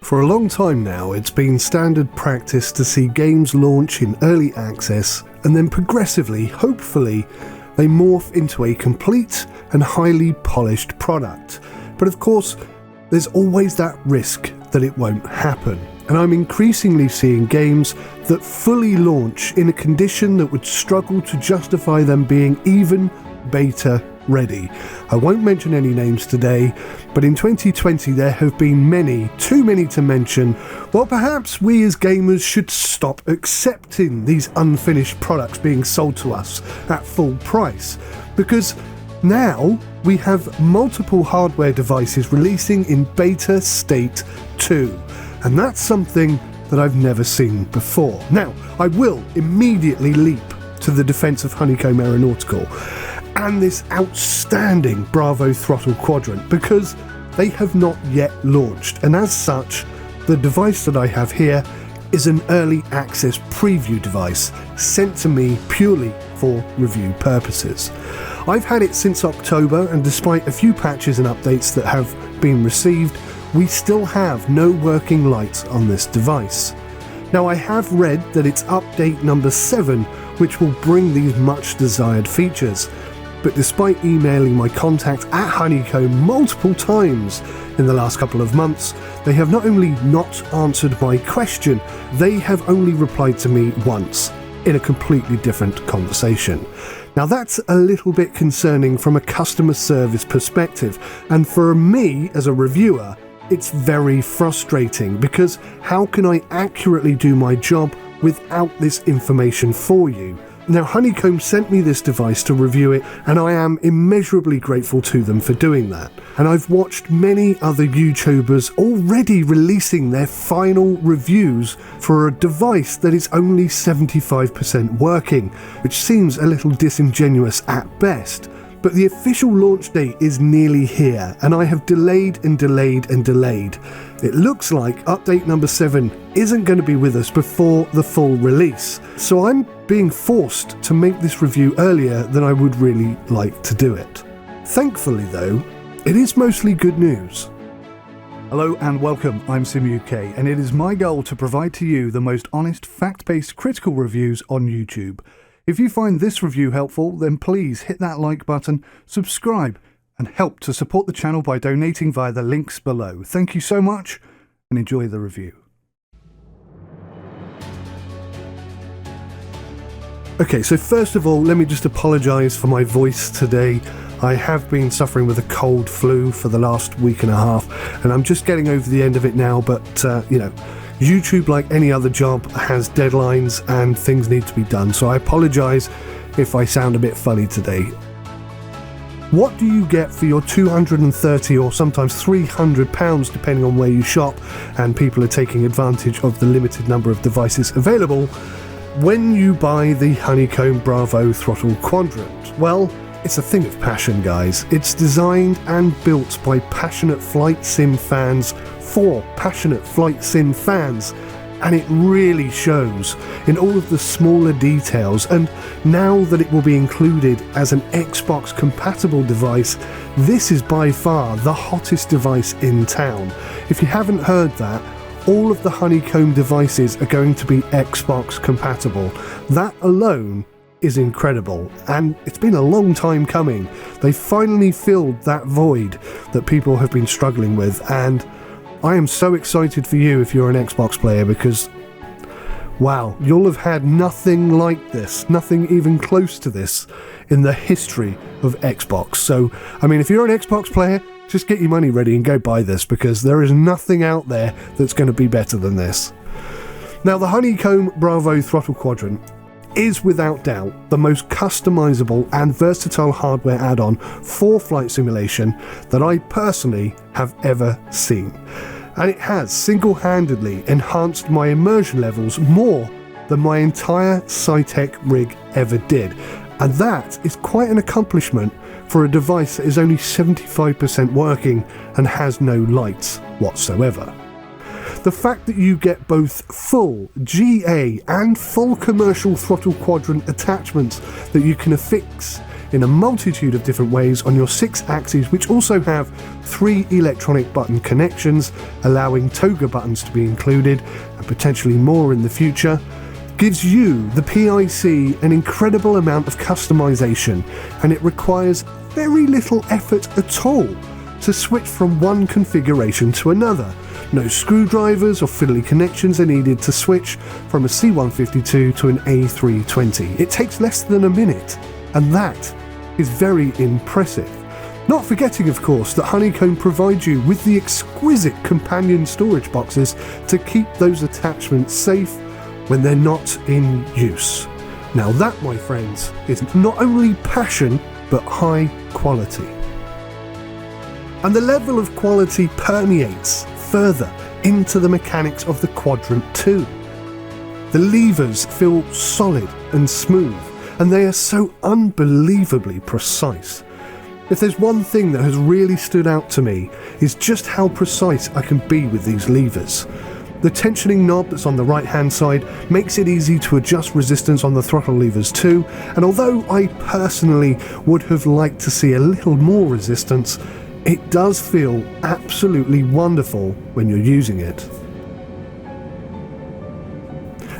For a long time now, it's been standard practice to see games launch in early access and then progressively, hopefully, they morph into a complete and highly polished product. But of course, there's always that risk that it won't happen. And I'm increasingly seeing games that fully launch in a condition that would struggle to justify them being even beta ready. I won't mention any names today, but in 2020 there have been many, too many to mention. Well, perhaps we as gamers should stop accepting these unfinished products being sold to us at full price, because now we have multiple hardware devices releasing in beta state 2, and that's something that I've never seen before. Now, I will immediately leap to the defense of Honeycomb Aeronautical and this outstanding Bravo Throttle Quadrant, because they have not yet launched, and as such, the device that I have here is an early access preview device sent to me purely for review purposes. I've had it since October, and despite a few patches and updates that have been received, we still have no working lights on this device. Now, I have read that it's update number 7 which will bring these much desired features, but despite emailing my contact at Honeycomb multiple times in the last couple of months, they have not only not answered my question, they have only replied to me once in a completely different conversation. Now, that's a little bit concerning from a customer service perspective, and for me as a reviewer, it's very frustrating, because how can I accurately do my job without this information for you? Now, Honeycomb sent me this device to review it, and I am immeasurably grateful to them for doing that. And I've watched many other YouTubers already releasing their final reviews for a device that is only 75% working, which seems a little disingenuous at best. But the official launch date is nearly here, and I have delayed and delayed and delayed. It looks like update number 7 isn't going to be with us before the full release, so I'm being forced to make this review earlier than I would really like to do it. Thankfully though, it is mostly good news. Hello and welcome, I'm SimUK, and it is my goal to provide to you the most honest, fact-based critical reviews on YouTube. If you find this review helpful, then please hit that like button, subscribe, and help to support the channel by donating via the links below. Thank you so much, and enjoy the review. Okay, so first of all, let me just apologise for my voice today. I have been suffering with a cold flu for the last week and a half, and I'm just getting over the end of it now, but, YouTube, like any other job, has deadlines and things need to be done, so I apologise if I sound a bit funny today. What do you get for your £230 or sometimes £300, depending on where you shop, and people are taking advantage of the limited number of devices available, when you buy the Honeycomb Bravo Throttle Quadrant? Well, it's a thing of passion, guys. It's designed and built by passionate flight sim fans for passionate flight sim fans, and it really shows in all of the smaller details. And now that it will be included as an Xbox compatible device, this is by far the hottest device in town. If you haven't heard that, all of the Honeycomb devices are going to be Xbox compatible. That alone is incredible, and it's been a long time coming. They finally filled that void that people have been struggling with, and I am so excited for you if you're an Xbox player, because wow, you'll have had nothing like this, nothing even close to this in the history of Xbox. So, I mean, if you're an Xbox player, just get your money ready and go buy this, because there is nothing out there that's going to be better than this. Now, the Honeycomb Bravo Throttle Quadrant is without doubt the most customizable and versatile hardware add-on for flight simulation that I personally have ever seen. And it has single-handedly enhanced my immersion levels more than my entire SciTech rig ever did. And that is quite an accomplishment for a device that is only 75% working and has no lights whatsoever. The fact that you get both full GA and full commercial throttle quadrant attachments that you can affix in a multitude of different ways on your 6 axes, which also have 3 electronic button connections, allowing toga buttons to be included, and potentially more in the future, gives you, the PIC, an incredible amount of customization, and it requires very little effort at all to switch from one configuration to another. No screwdrivers or fiddly connections are needed to switch from a C152 to an A320. It takes less than a minute, and that is very impressive. Not forgetting, of course, that Honeycomb provides you with the exquisite companion storage boxes to keep those attachments safe when they're not in use. Now that, my friends, is not only passion, but high quality. And the level of quality permeates further into the mechanics of the Quadrant 2. The levers feel solid and smooth, and they are so unbelievably precise. If there's one thing that has really stood out to me, is just how precise I can be with these levers. The tensioning knob that's on the right hand side makes it easy to adjust resistance on the throttle levers too, and although I personally would have liked to see a little more resistance, it does feel absolutely wonderful when you're using it.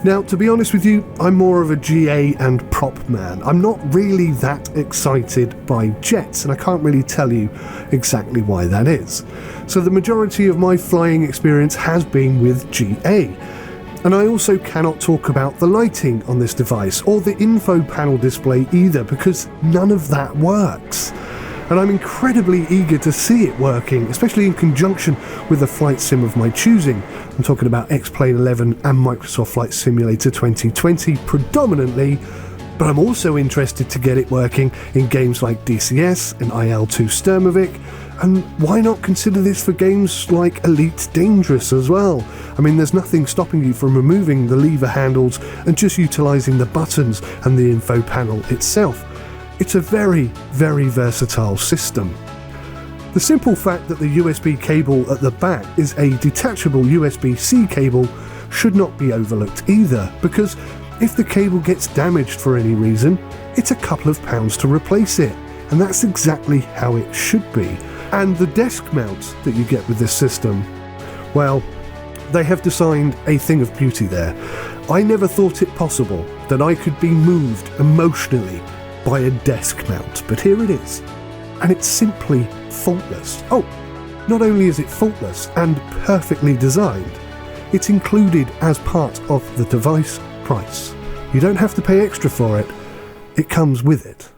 Now, to be honest with you, I'm more of a GA and prop man. I'm not really that excited by jets, and I can't really tell you exactly why that is. So the majority of my flying experience has been with GA. And I also cannot talk about the lighting on this device, or the info panel display either, because none of that works. And I'm incredibly eager to see it working, especially in conjunction with a flight sim of my choosing. I'm talking about X-Plane 11 and Microsoft Flight Simulator 2020 predominantly, but I'm also interested to get it working in games like DCS and IL-2 Sturmovik, and why not consider this for games like Elite Dangerous as well? I mean, there's nothing stopping you from removing the lever handles and just utilising the buttons and the info panel itself. It's a very, very versatile system. The simple fact that the USB cable at the back is a detachable USB-C cable should not be overlooked either, because if the cable gets damaged for any reason, it's a couple of pounds to replace it, and that's exactly how it should be. And the desk mount that you get with this system, well, they have designed a thing of beauty there. I never thought it possible that I could be moved emotionally by a desk mount, but here it is, and it's simply faultless. Oh, not only is it faultless and perfectly designed, it's included as part of the device price. You don't have to pay extra for it, it comes with it.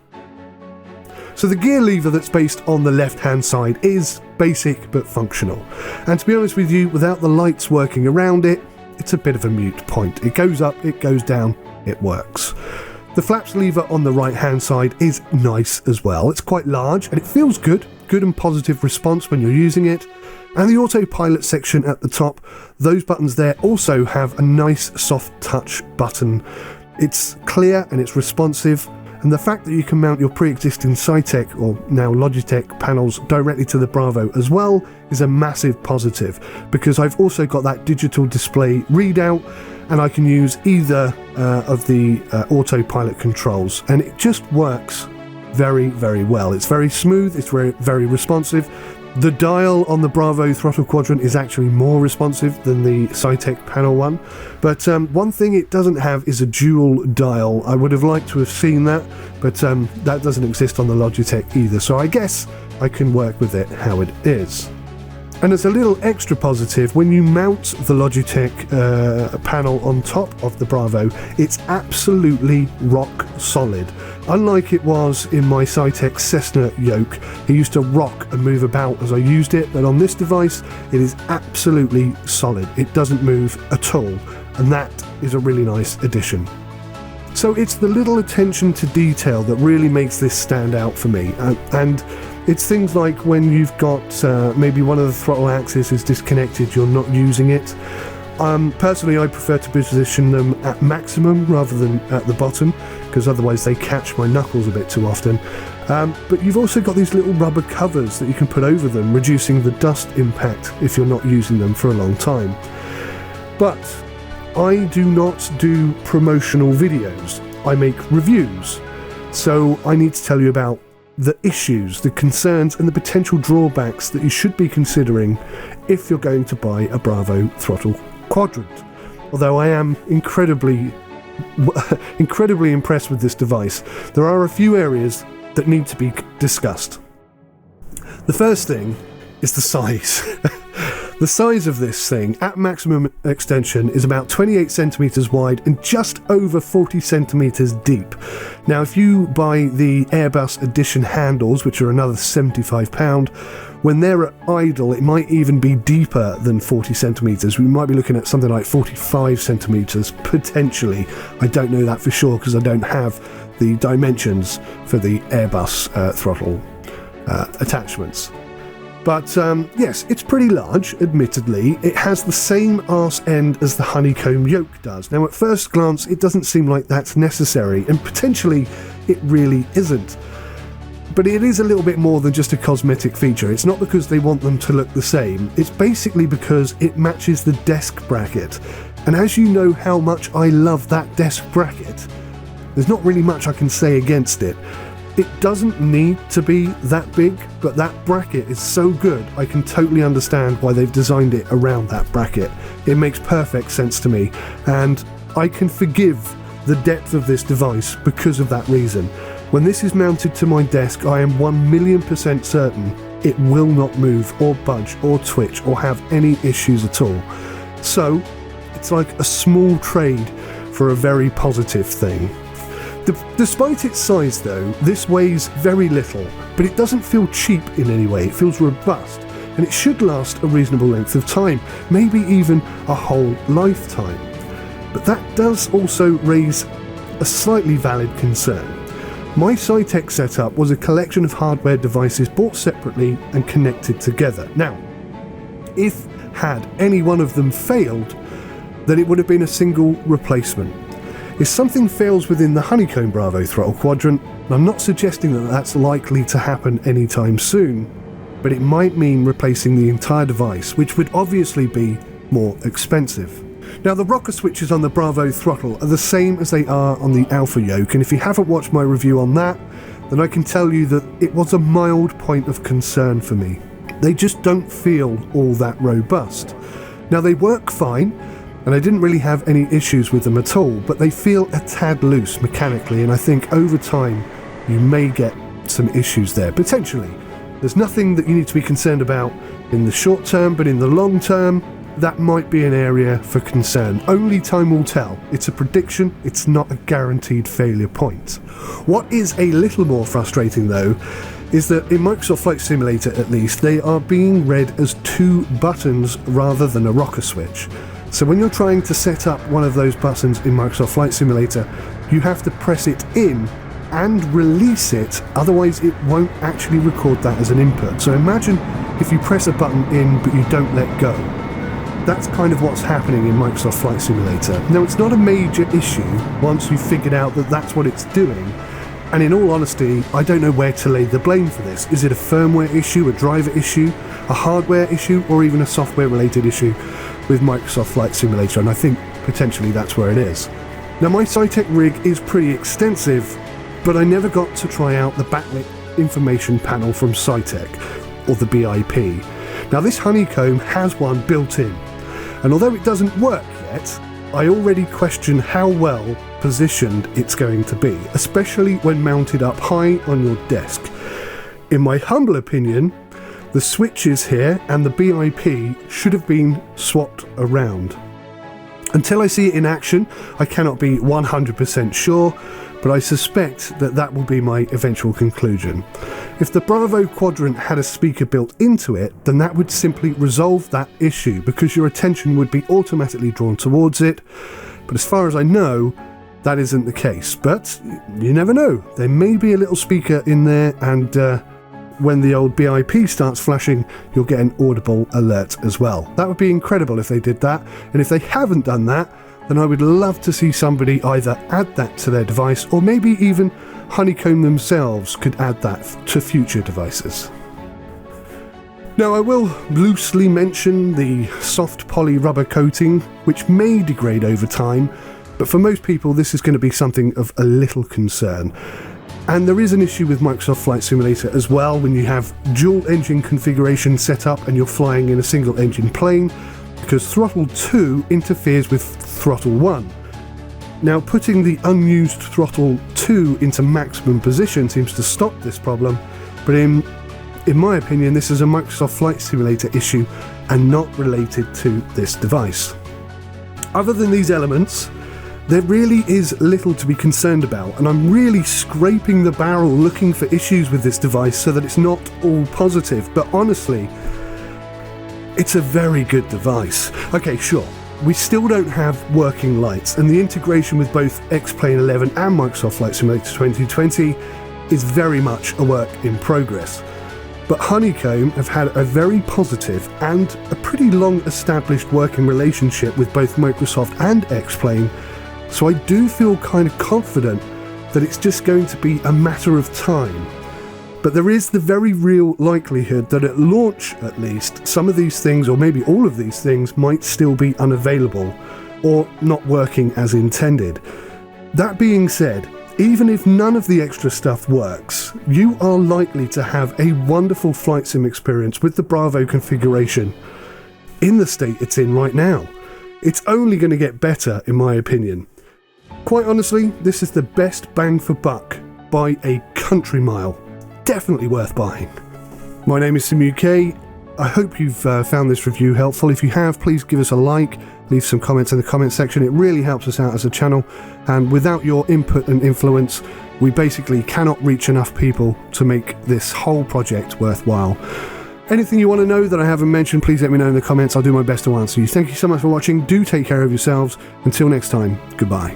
So the gear lever that's based on the left hand side is basic but functional, and to be honest with you, without the lights working around it, it's a bit of a moot point. It goes up, it goes down, it works. The flaps lever on the right hand side is nice as well. It's quite large and it feels good and positive response when you're using it. And the autopilot section at the top, those buttons there also have a nice soft touch button. It's clear and it's responsive, and the fact that you can mount your pre-existing Cytec or now Logitech panels directly to the Bravo as well is a massive positive, because I've also got that digital display readout and I can use either of the autopilot controls, and it just works very, very well. It's very smooth, it's very, very responsive. The dial on the Bravo Throttle Quadrant is actually more responsive than the Cytec panel one, but one thing it doesn't have is a dual dial. I would have liked to have seen that, but that doesn't exist on the Logitech either, so I guess I can work with it how it is. And as a little extra positive, when you mount the Logitech panel on top of the Bravo, it's absolutely rock solid. Unlike it was in my Cytec Cessna yoke, it used to rock and move about as I used it, but on this device, it is absolutely solid. It doesn't move at all, and that is a really nice addition. So it's the little attention to detail that really makes this stand out for me, and it's things like when you've got maybe one of the throttle axes is disconnected, you're not using it. Personally, I prefer to position them at maximum rather than at the bottom, because otherwise they catch my knuckles a bit too often. But you've also got these little rubber covers that you can put over them, reducing the dust impact if you're not using them for a long time. But I do not do promotional videos. I make reviews. So I need to tell you about the issues, the concerns and the potential drawbacks that you should be considering if you're going to buy a Bravo Throttle Quadrant. Although I am incredibly impressed with this device, there are a few areas that need to be discussed. The first thing is the size. The size of this thing at maximum extension is about 28 centimeters wide and just over 40 centimeters deep. Now, if you buy the Airbus Edition handles, which are another £75, when they're at idle, it might even be deeper than 40 centimeters. We might be looking at something like 45 centimeters, potentially. I don't know that for sure because I don't have the dimensions for the Airbus throttle attachments. But yes, it's pretty large, admittedly. It has the same arse end as the Honeycomb yoke does. Now, at first glance, it doesn't seem like that's necessary, and potentially it really isn't. But it is a little bit more than just a cosmetic feature. It's not because they want them to look the same. It's basically because it matches the desk bracket. And as you know how much I love that desk bracket, there's not really much I can say against it. It doesn't need to be that big, but that bracket is so good, I can totally understand why they've designed it around that bracket. It makes perfect sense to me, and I can forgive the depth of this device because of that reason. When this is mounted to my desk, I am 1,000,000% certain it will not move or budge or twitch or have any issues at all. So, it's like a small trade for a very positive thing. Despite its size though, this weighs very little, but it doesn't feel cheap in any way. It feels robust, and it should last a reasonable length of time, maybe even a whole lifetime. But that does also raise a slightly valid concern. My Cytec setup was a collection of hardware devices bought separately and connected together. Now, if had any one of them failed, then it would have been a single replacement. If something fails within the Honeycomb Bravo Throttle Quadrant, and I'm not suggesting that that's likely to happen anytime soon, but it might mean replacing the entire device, which would obviously be more expensive. Now, the rocker switches on the Bravo Throttle are the same as they are on the Alpha yoke, and if you haven't watched my review on that, then I can tell you that it was a mild point of concern for me. They just don't feel all that robust. Now, they work fine, and I didn't really have any issues with them at all, but they feel a tad loose mechanically, and I think over time you may get some issues there, potentially. There's nothing that you need to be concerned about in the short term, but in the long term, that might be an area for concern. Only time will tell. It's a prediction, it's not a guaranteed failure point. What is a little more frustrating though, is that in Microsoft Flight Simulator at least, they are being read as 2 buttons rather than a rocker switch. So when you're trying to set up one of those buttons in Microsoft Flight Simulator, you have to press it in and release it, otherwise it won't actually record that as an input. So imagine if you press a button in but you don't let go. That's kind of what's happening in Microsoft Flight Simulator. Now, it's not a major issue once you've figured out that that's what it's doing. And in all honesty, I don't know where to lay the blame for this. Is it a firmware issue, a driver issue, a hardware issue, or even a software-related issue with Microsoft Flight Simulator? And I think potentially that's where it is. Now, my Cytec rig is pretty extensive, but I never got to try out the backlit information panel from Cytec, or the BIP. Now, this Honeycomb has one built in, and although it doesn't work yet, I already question how well positioned it's going to be, especially when mounted up high on your desk. In my humble opinion, the switches here and the BIP should have been swapped around. Until I see it in action, I cannot be 100% sure, but I suspect that that will be my eventual conclusion. If the Bravo Quadrant had a speaker built into it, then that would simply resolve that issue because your attention would be automatically drawn towards it. But as far as I know, that isn't the case. But you never know. There may be a little speaker in there, and when the old BIP starts flashing, you'll get an audible alert as well. That would be incredible if they did that. And if they haven't done that, then I would love to see somebody either add that to their device, or maybe even Honeycomb themselves could add that to future devices. Now, I will loosely mention the soft poly rubber coating, which may degrade over time, but for most people this is going to be something of a little concern. And there is an issue with Microsoft Flight Simulator as well when you have dual engine configuration set up and you're flying in a single engine plane, because Throttle 2 interferes with Throttle 1. Now, putting the unused Throttle 2 into maximum position seems to stop this problem, but in my opinion, this is a Microsoft Flight Simulator issue and not related to this device. Other than these elements, there really is little to be concerned about, and I'm really scraping the barrel looking for issues with this device so that it's not all positive, but honestly, it's a very good device. Okay, sure, we still don't have working lights, and the integration with both X-Plane 11 and Microsoft Flight Simulator 2020 is very much a work in progress. But Honeycomb have had a very positive and a pretty long established working relationship with both Microsoft and X-Plane, so I do feel kind of confident that it's just going to be a matter of time. But there is the very real likelihood that at launch, at least, some of these things, or maybe all of these things, might still be unavailable or not working as intended. That being said, even if none of the extra stuff works, you are likely to have a wonderful flight sim experience with the Bravo configuration in the state it's in right now. It's only going to get better, in my opinion. Quite honestly, this is the best bang for buck by a country mile. Definitely worth buying. My name is SimUK. I hope you've found this review helpful. If you have, please give us a like, leave some comments in the comment section. It really helps us out as a channel, and without your input and influence, we basically cannot reach enough people to make this whole project worthwhile. Anything you want to know that I haven't mentioned, please let me know in the comments. I'll do my best to answer you. Thank you so much for watching. Do take care of yourselves. Until next time, goodbye.